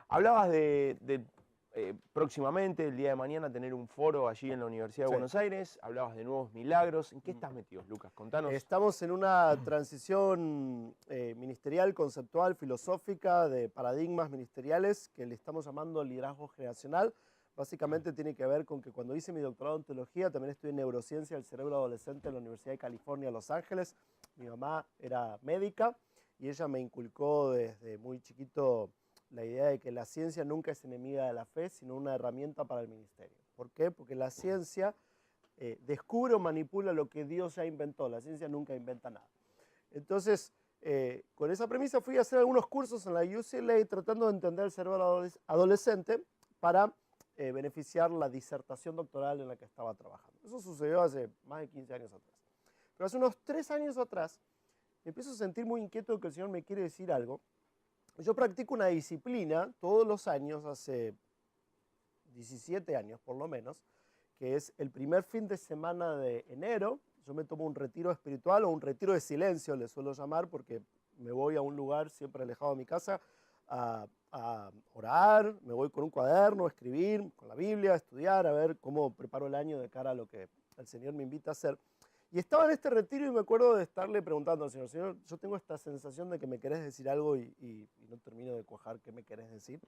Hablabas de próximamente, el día de mañana, tener un foro allí en la Universidad de Buenos Aires. Hablabas de nuevos milagros. ¿En qué estás metido, Lucas? Contanos. Estamos en una transición ministerial, conceptual, filosófica, de paradigmas ministeriales que le estamos llamando liderazgo generacional. Básicamente tiene que ver con que cuando hice mi doctorado en teología, también estudié neurociencia del cerebro adolescente en la Universidad de California, Los Ángeles. Mi mamá era médica y ella me inculcó desde muy chiquito la idea de que la ciencia nunca es enemiga de la fe, sino una herramienta para el ministerio. ¿Por qué? Porque la ciencia descubre o manipula lo que Dios ya inventó. La ciencia nunca inventa nada. Entonces, con esa premisa fui a hacer algunos cursos en la UCLA tratando de entender el cerebro adolescente para beneficiar la disertación doctoral en la que estaba trabajando. Eso sucedió hace más de 15 años atrás. Pero hace unos 3 años atrás me empiezo a sentir muy inquieto de que el Señor me quiere decir algo. Yo practico una disciplina todos los años, hace 17 años por lo menos, que es el primer fin de semana de enero. Yo me tomo un retiro espiritual o un retiro de silencio, le suelo llamar, porque me voy a un lugar siempre alejado de mi casa a orar, me voy con un cuaderno, a escribir, con la Biblia, a estudiar, a ver cómo preparo el año de cara a lo que el Señor me invita a hacer. Y estaba en este retiro y me acuerdo de estarle preguntando al Señor, Señor, yo tengo esta sensación de que me querés decir algo y no termino de cuajar qué me querés decir.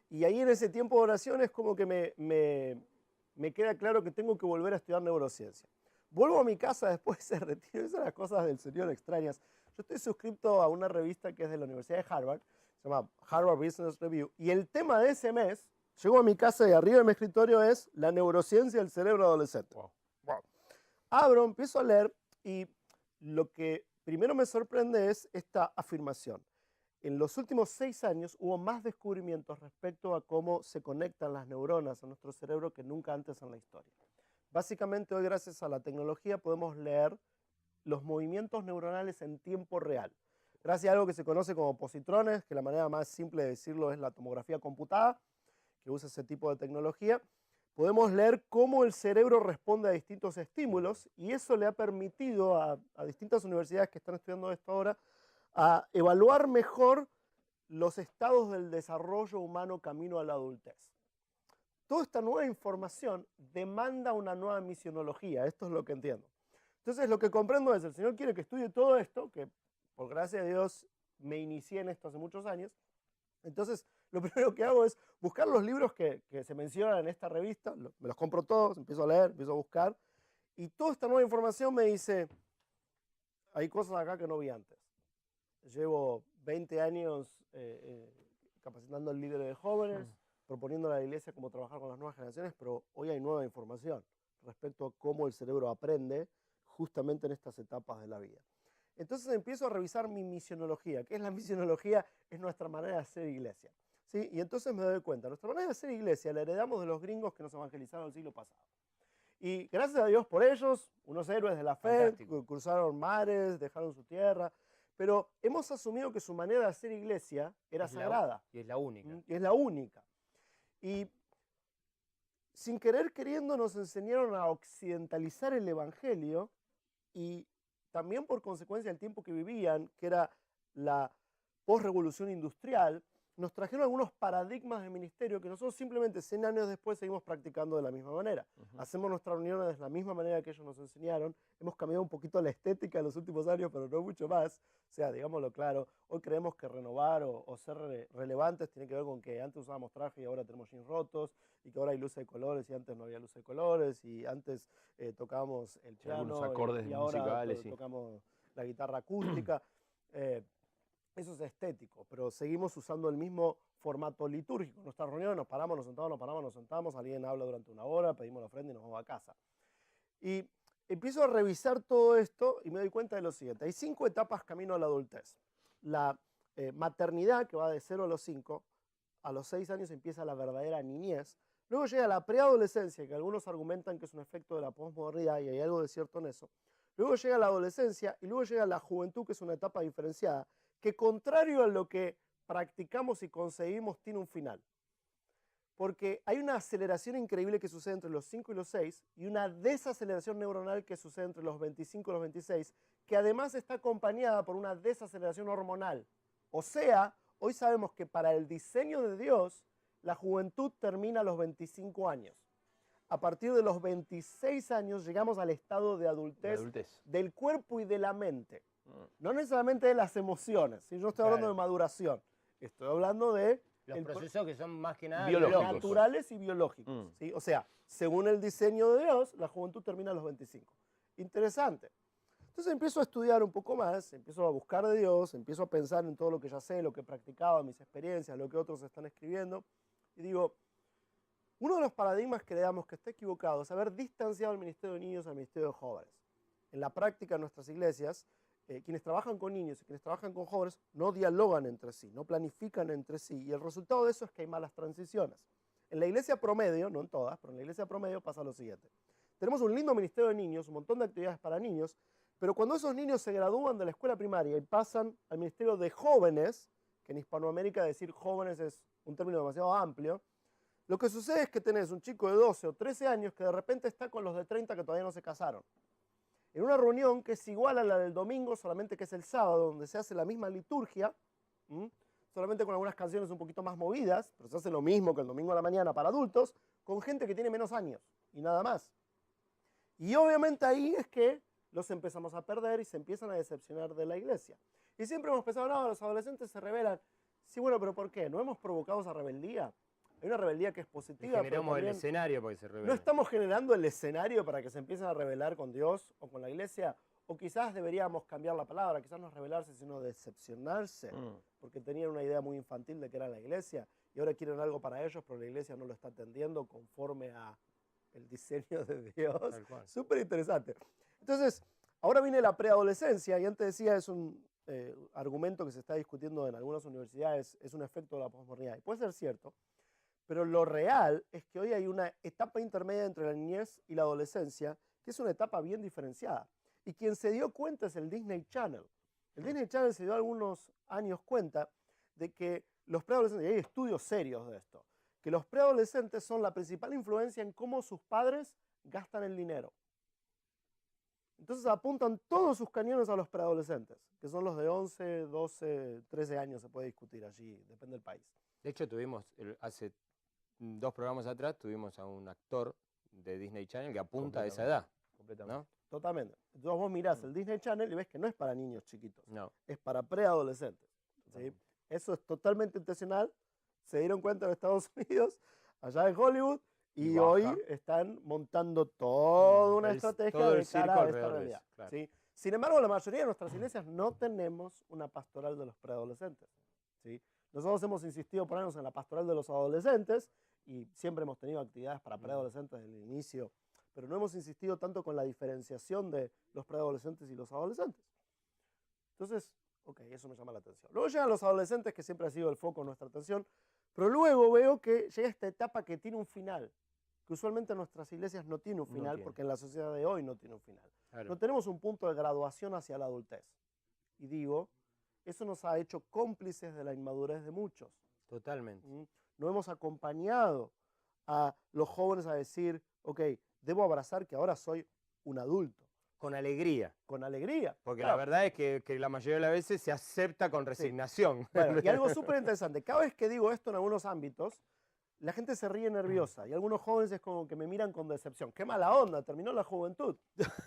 Y ahí en ese tiempo de oración es como que me queda claro que tengo que volver a estudiar neurociencia. Vuelvo a mi casa después de ese retiro, esas son las cosas del Señor extrañas. Yo estoy suscrito a una revista que es de la Universidad de Harvard, se llama Harvard Business Review, y el tema de ese mes, llego a mi casa y arriba de mi escritorio es la neurociencia del cerebro adolescente. Wow. Abro, empiezo a leer y lo que primero me sorprende es esta afirmación. En los últimos 6 años hubo más descubrimientos respecto a cómo se conectan las neuronas a nuestro cerebro que nunca antes en la historia. Básicamente hoy, gracias a la tecnología, podemos leer los movimientos neuronales en tiempo real. Gracias a algo que se conoce como positrones, que la manera más simple de decirlo es la tomografía computada, que usa ese tipo de tecnología, podemos leer cómo el cerebro responde a distintos estímulos y eso le ha permitido a distintas universidades que están estudiando esto ahora a evaluar mejor los estados del desarrollo humano camino a la adultez. Toda esta nueva información demanda una nueva misionología, esto es lo que entiendo. Entonces lo que comprendo es, el Señor quiere que estudie todo esto, que por gracia de Dios me inicié en esto hace muchos años. Entonces lo primero que hago es buscar los libros que se mencionan en esta revista, me los compro todos, empiezo a leer, empiezo a buscar, y toda esta nueva información me dice, hay cosas acá que no vi antes. Llevo 20 años capacitando al líder de jóvenes, proponiendo a la iglesia cómo trabajar con las nuevas generaciones, pero hoy hay nueva información respecto a cómo el cerebro aprende justamente en estas etapas de la vida. Entonces empiezo a revisar mi misionología. ¿Qué es la misionología? Es nuestra manera de hacer iglesia. ¿Sí? Y entonces me doy cuenta, nuestra manera de hacer iglesia la heredamos de los gringos que nos evangelizaron el siglo pasado. Y gracias a Dios por ellos, unos héroes de la fe, cruzaron mares, dejaron su tierra, pero hemos asumido que su manera de hacer iglesia era sagrada. Y es la única. Y es la única. Y sin querer queriendo nos enseñaron a occidentalizar el evangelio y también por consecuencia del tiempo que vivían, que era la posrevolución industrial, nos trajeron algunos paradigmas de ministerio que nosotros simplemente 100 años después seguimos practicando de la misma manera. Hacemos nuestras reuniones de la misma manera que ellos nos enseñaron. Hemos cambiado un poquito la estética en los últimos años, pero no mucho más. O sea, digámoslo claro, hoy creemos que renovar o ser relevantes tiene que ver con que antes usábamos traje y ahora tenemos jeans rotos, y que ahora hay luces de colores y antes no había luces de colores, y antes tocábamos el piano acordes y ahora musicales, tocamos la guitarra acústica. Eso es estético, pero seguimos usando el mismo formato litúrgico. En nuestra reunión nos paramos, nos sentamos, nos paramos, nos sentamos, alguien habla durante 1 hora, pedimos la ofrenda y nos vamos a casa. Y empiezo a revisar todo esto y me doy cuenta de lo siguiente. Hay 5 etapas camino a la adultez. La maternidad, que va de 0 a los 5, a los 6 años empieza la verdadera niñez. Luego llega la preadolescencia, que algunos argumentan que es un efecto de la posmodernidad y hay algo de cierto en eso. Luego llega la adolescencia y luego llega la juventud, que es una etapa diferenciada, que contrario a lo que practicamos y conseguimos tiene un final. Porque hay una aceleración increíble que sucede entre los 5 y los 6 y una desaceleración neuronal que sucede entre los 25 y los 26, que además está acompañada por una desaceleración hormonal. O sea, Hoy sabemos que para el diseño de Dios, la juventud termina a los 25 años. A partir de los 26 años llegamos al estado de adultez, del cuerpo y de la mente. No necesariamente de las emociones. ¿Sí? Yo no estoy hablando de maduración. Estoy hablando de los procesos que son más que nada biológicos. Naturales y biológicos. ¿Sí? O sea, según el diseño de Dios, la juventud termina a los 25. Interesante. Entonces empiezo a estudiar un poco más, empiezo a buscar de Dios, empiezo a pensar en todo lo que ya sé, lo que he practicado, mis experiencias, lo que otros están escribiendo. Y digo, uno de los paradigmas que le damos que está equivocado es haber distanciado el ministerio de niños al ministerio de jóvenes. En la práctica en nuestras iglesias, quienes trabajan con niños y quienes trabajan con jóvenes no dialogan entre sí, no planifican entre sí. Y el resultado de eso es que hay malas transiciones. En la iglesia promedio, no en todas, pero en la iglesia promedio pasa lo siguiente. Tenemos un lindo ministerio de niños, un montón de actividades para niños, pero cuando esos niños se gradúan de la escuela primaria y pasan al ministerio de jóvenes, que en Hispanoamérica decir jóvenes es un término demasiado amplio, lo que sucede es que tenés un chico de 12 o 13 años que de repente está con los de 30 que todavía no se casaron. En una reunión que es igual a la del domingo, solamente que es el sábado, donde se hace la misma liturgia, solamente con algunas canciones un poquito más movidas, pero se hace lo mismo que el domingo a la mañana para adultos, con gente que tiene menos años y nada más. Y obviamente ahí es que los empezamos a perder y se empiezan a decepcionar de la iglesia. Y siempre hemos pensado, no, los adolescentes se rebelan. Sí, bueno, pero ¿por qué? ¿No hemos provocado esa rebeldía? Hay una rebeldía que es positiva. Generamos el escenario para que se rebelen. ¿No estamos generando el escenario para que se empiecen a rebelar con Dios o con la iglesia? O quizás deberíamos cambiar la palabra, quizás no es rebelarse, sino decepcionarse, porque tenían una idea muy infantil de que era la iglesia y ahora quieren algo para ellos, pero la iglesia no lo está atendiendo conforme a el diseño de Dios. Súper interesante. Entonces, ahora viene la preadolescencia y antes decía, es un argumento que se está discutiendo en algunas universidades, es un efecto de la posmodernidad. Y puede ser cierto, pero lo real es que hoy hay una etapa intermedia entre la niñez y la adolescencia, que es una etapa bien diferenciada. Y quien se dio cuenta es el Disney Channel. El Disney Channel se dio algunos años cuenta de que los preadolescentes, y hay estudios serios de esto, que los preadolescentes son la principal influencia en cómo sus padres gastan el dinero. Entonces apuntan todos sus cañones a los preadolescentes, que son los de 11, 12, 13 años, se puede discutir allí, depende del país. De hecho, tuvimos, hace 2 programas atrás, tuvimos a un actor de Disney Channel que apunta a esa edad. Completamente. ¿No? Totalmente. Entonces vos mirás el Disney Channel y ves que no es para niños chiquitos, No. es para preadolescentes. ¿Sí? Eso es totalmente intencional. Se dieron cuenta en Estados Unidos, allá en Hollywood, y hoy están montando toda una estrategia de cara a esta realidad. Claro. ¿Sí? Sin embargo, la mayoría de nuestras iglesias no tenemos una pastoral de los preadolescentes. ¿Sí? Nosotros hemos insistido ponernos en la pastoral de los adolescentes y siempre hemos tenido actividades para preadolescentes desde el inicio, pero no hemos insistido tanto con la diferenciación de los preadolescentes y los adolescentes. Entonces, ok, eso me llama la atención. Luego llegan los adolescentes, que siempre ha sido el foco de nuestra atención, pero luego veo que llega esta etapa que tiene un final, que usualmente en nuestras iglesias no tiene un final, porque en la sociedad de hoy no tiene un final. Claro. No tenemos un punto de graduación hacia la adultez. Y digo, eso nos ha hecho cómplices de la inmadurez de muchos. Totalmente. No hemos acompañado a los jóvenes a decir, ok, debo abrazar que ahora soy un adulto. Con alegría. Con alegría. Porque claro, la verdad es que la mayoría de las veces se acepta con resignación. Sí. Bueno, y algo súper interesante, cada vez que digo esto en algunos ámbitos, la gente se ríe nerviosa y algunos jóvenes es como que me miran con decepción. ¡Qué mala onda! Terminó la juventud.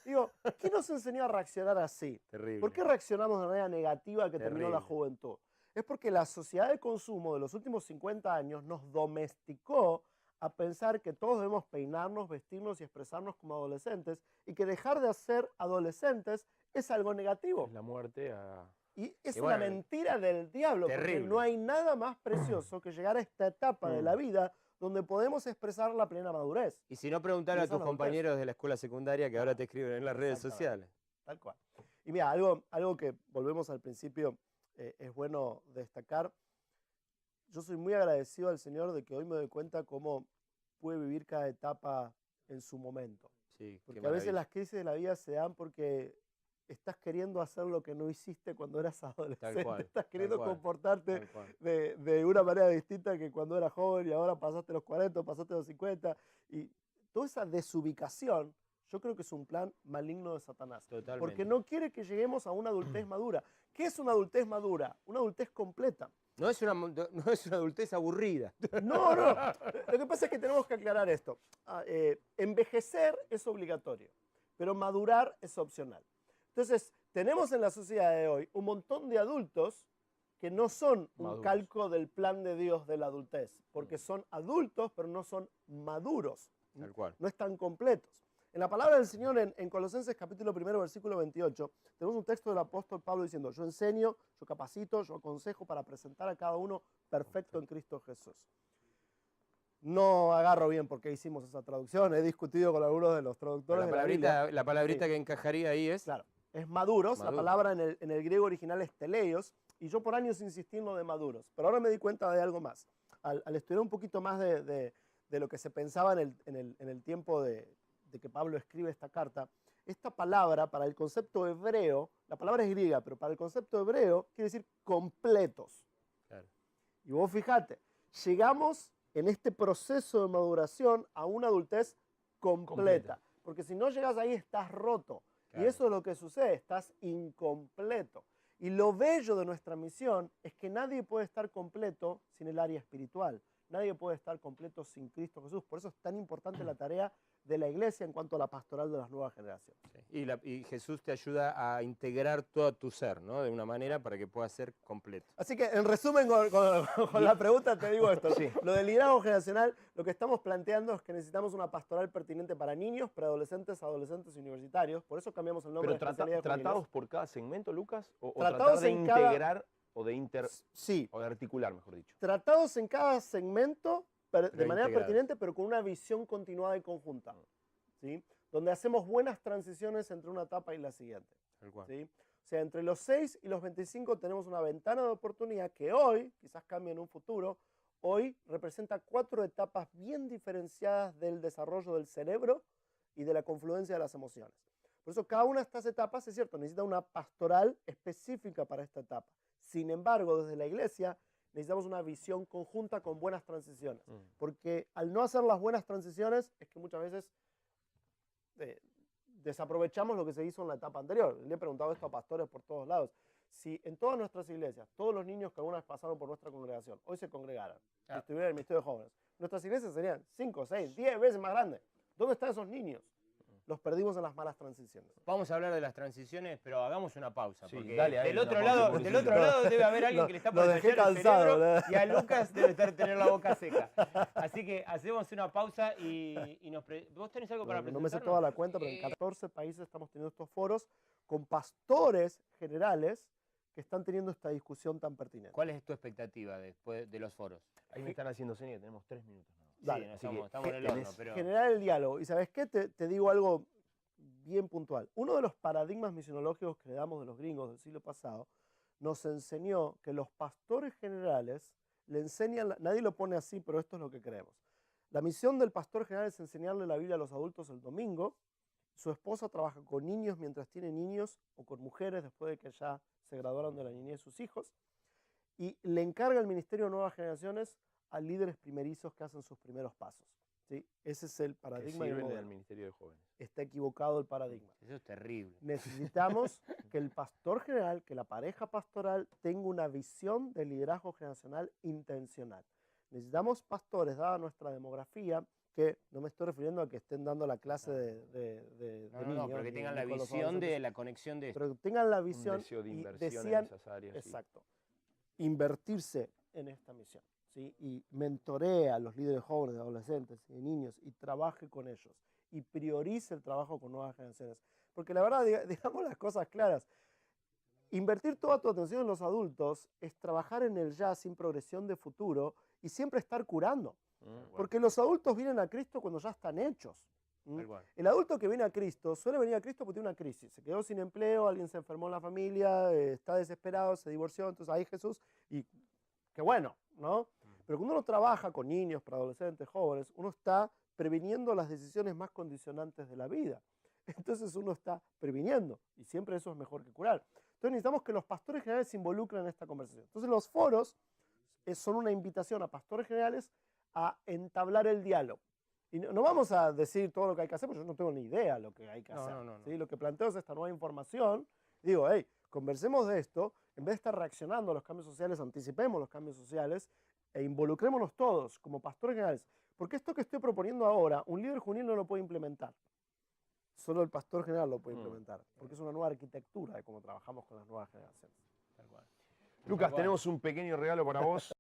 Digo, ¿quién nos enseñó a reaccionar así? Terrible. ¿Por qué reaccionamos de manera negativa que terminó la juventud? Es porque la sociedad de consumo de los últimos 50 años nos domesticó a pensar que todos debemos peinarnos, vestirnos y expresarnos como adolescentes y que dejar de ser adolescentes es algo negativo. Es la muerte Y es una mentira del diablo, porque no hay nada más precioso que llegar a esta etapa de la vida donde podemos expresar la plena madurez. Y si no, preguntar a tus compañeros de la escuela secundaria que ahora te escriben en las redes sociales. Tal cual. Y mira, algo que volvemos al principio, es bueno destacar. Yo soy muy agradecido al Señor de que hoy me doy cuenta cómo pude vivir cada etapa en su momento. Sí, porque a veces las crisis de la vida se dan porque estás queriendo hacer lo que no hiciste cuando eras adolescente. Estás queriendo comportarte de una manera distinta que cuando eras joven y ahora pasaste los 40, pasaste los 50. Y toda esa desubicación, yo creo que es un plan maligno de Satanás. Totalmente. Porque no quiere que lleguemos a una adultez madura. ¿Qué es una adultez madura? Una adultez completa. No es una adultez aburrida. No, no. Lo que pasa es que tenemos que aclarar esto. Envejecer es obligatorio, pero madurar es opcional. Entonces, tenemos en la sociedad de hoy un montón de adultos que no son un Maduros. calco del plan de Dios de la adultez, porque son adultos, pero no son maduros. Tal cual. No están completos. En la palabra del Señor, en Colosenses capítulo 1, versículo 28, tenemos un texto del apóstol Pablo diciendo: yo enseño, yo capacito, yo aconsejo para presentar a cada uno perfecto en Cristo Jesús. No agarro bien por qué hicimos esa traducción, he discutido con algunos de los traductores Pero de la Biblia. la palabrita Sí. que encajaría ahí es... Claro, es maduros, la Maduros. palabra en el griego original es teleios, y yo por años insistí en lo de maduros, pero ahora me di cuenta de algo más. Al estudiar un poquito más de lo que se pensaba en el tiempo de que Pablo escribe esta carta, esta palabra para el concepto hebreo, la palabra es griega, pero para el concepto hebreo quiere decir completos. Claro. Y vos fijate, llegamos en este proceso de maduración a una adultez completa. Porque si no llegas ahí estás roto. Claro. Y eso es lo que sucede, estás incompleto. Y lo bello de nuestra misión es que nadie puede estar completo sin el área espiritual. Nadie puede estar completo sin Cristo Jesús. Por eso es tan importante la tarea de la iglesia en cuanto a la pastoral de las nuevas generaciones. Sí. Y Jesús te ayuda a integrar todo tu ser, ¿no? De una manera para que pueda ser completo. Así que, en resumen, con la pregunta te digo esto. Sí. Lo del liderazgo generacional, lo que estamos planteando es que necesitamos una pastoral pertinente para niños, preadolescentes, adolescentes y universitarios. Por eso cambiamos el nombre Pero de especialidad juveniles. tratados por cada segmento, Lucas, o Tratados tratar de en cada- integrar Sí, o de articular, mejor dicho. tratados en cada segmento de Pero manera integrados. pertinente, pero con una visión continuada y conjunta. ¿Sí? Donde hacemos buenas transiciones entre una etapa y la siguiente. Tal cual. ¿Sí? O sea, entre los 6 y los 25 tenemos una ventana de oportunidad que hoy, quizás cambie en un futuro, hoy representa 4 etapas bien diferenciadas del desarrollo del cerebro y de la confluencia de las emociones. Por eso cada una de estas etapas, es cierto, necesita una pastoral específica para esta etapa. Sin embargo, desde la iglesia necesitamos una visión conjunta con buenas transiciones. Porque al no hacer las buenas transiciones es que muchas veces desaprovechamos lo que se hizo en la etapa anterior. Le he preguntado esto a pastores por todos lados. Si en todas nuestras iglesias, todos los niños que alguna vez pasaron por nuestra congregación, hoy se congregaran y estuvieran en el ministerio de jóvenes, nuestras iglesias serían 5, 6, 10 veces más grandes. ¿Dónde están esos niños? Los perdimos en las malas transiciones. Vamos a hablar de las transiciones, pero hagamos una pausa. Sí, Porque dale, del una otro pausa, lado, pobrecito. del otro lado debe haber alguien que le está por Lo dejé estallar el cansado, cerebro, ¿verdad? y a Lucas debe tener la boca seca. Así que hacemos una pausa y ¿Vos tenés algo para No me sé presentarnos? toda la cuenta, pero en 14 países estamos teniendo estos foros con pastores generales que están teniendo esta discusión tan pertinente. ¿Cuál es tu expectativa después de los foros? Ahí me están haciendo señas, tenemos 3 minutos. nada más. Dale. Sí, Así que estamos en el horno, tenés- pero... Generar el diálogo. ¿Y sabes qué? Te digo algo bien puntual. Uno de los paradigmas misionológicos que le damos de los gringos del siglo pasado nos enseñó que los pastores generales le enseñan, nadie lo pone así, pero esto es lo que creemos. La misión del pastor general es enseñarle la Biblia a los adultos el domingo. Su esposa trabaja con niños mientras tiene niños o con mujeres después de que ya se graduaron de la niñez sus hijos. Y le encarga el ministerio de nuevas generaciones a líderes primerizos que hacen sus primeros pasos. ¿Sí? Ese es el que paradigma y el sirven modelo. del Ministerio de Jóvenes. Está equivocado el paradigma. Eso es terrible. Necesitamos que el pastor general, que la pareja pastoral tenga una visión de liderazgo generacional intencional. Necesitamos pastores, dada nuestra demografía, que no me estoy refiriendo a que estén dando la clase de No, niños. pero que ni- tengan ni la con los visión de adolescentes, la conexión de esto. pero que tengan la Un visión deseo de y inversión decían, en esas áreas. sí. exacto, invertirse en esta misión. ¿Sí? Y mentoree a los líderes jóvenes, de adolescentes y de niños y trabaje con ellos y priorice el trabajo con nuevas generaciones. Porque la verdad, digamos las cosas claras, invertir toda tu atención en los adultos es trabajar en el ya sin progresión de futuro y siempre estar curando. Porque los adultos vienen a Cristo cuando ya están hechos. ¿Mm? Tal cual. El adulto que viene a Cristo suele venir a Cristo porque tiene una crisis. Se quedó sin empleo, alguien se enfermó en la familia, está desesperado, se divorció, entonces ahí Jesús, y qué bueno, ¿no? Pero cuando uno trabaja con niños, para adolescentes, jóvenes, uno está previniendo las decisiones más condicionantes de la vida. Entonces uno está previniendo, y siempre eso es mejor que curar. Entonces necesitamos que los pastores generales se involucren en esta conversación. Entonces los foros son una invitación a pastores generales a entablar el diálogo. Y no vamos a decir todo lo que hay que hacer, porque yo no tengo ni idea de lo que hay que No, hacer. no. ¿Sí? Lo que planteo es esta nueva información. Digo, hey, conversemos de esto En vez de estar reaccionando a los cambios sociales, anticipemos los cambios sociales e involucrémonos todos como pastores generales. Porque esto que estoy proponiendo ahora, un líder juvenil no lo puede implementar. Solo el pastor general lo puede implementar, porque es una nueva arquitectura de cómo trabajamos con las nuevas generaciones. Lucas, tenemos un pequeño regalo para vos.